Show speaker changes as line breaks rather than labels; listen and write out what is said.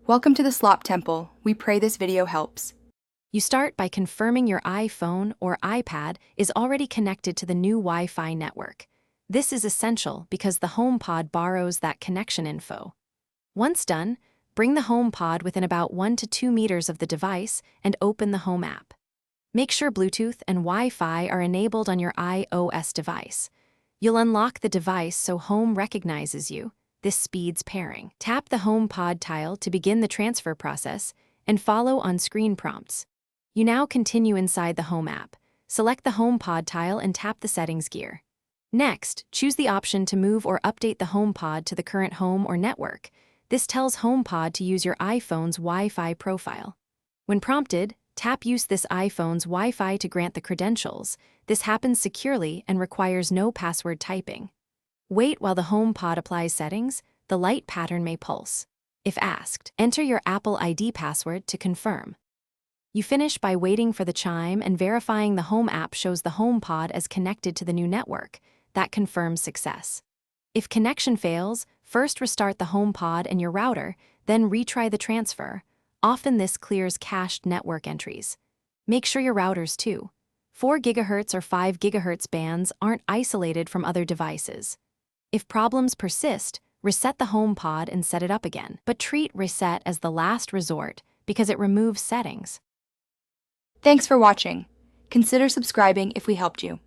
Welcome to the Slop Temple. We pray this video helps.
You start by confirming your iPhone or iPad is already connected to the new Wi-Fi network. This is essential because the Homepod borrows that connection info. Once done, bring the Homepod within about 1 to 2 meters of the device and open the Home app. Make sure Bluetooth and Wi-Fi are enabled on your iOS device. You'll unlock the device so Home recognizes you. This speeds pairing. Tap the Homepod tile to begin the transfer process and follow on-screen prompts. You now continue inside the Home app. Select the Homepod tile and tap the settings gear. Next, choose the option to move or update the Homepod to the current home or network. This tells Homepod to use your iPhone's Wi-Fi profile. When prompted, tap Use this iPhone's Wi-Fi to grant the credentials. This happens securely and requires no password typing. Wait while the Homepod applies settings. The light pattern may pulse. If asked, enter your Apple ID password to confirm. You finish by waiting for the chime and verifying the Home app shows the Homepod as connected to the new network. That confirms success. If connection fails, first restart the Homepod and your router, then retry the transfer. Often this clears cached network entries. Make sure your routers too. 4 GHz or 5 GHz bands aren't isolated from other devices. If problems persist, reset the Homepod and set it up again. But treat reset as the last resort because it removes settings.
Thanks for watching. Consider subscribing if we helped you.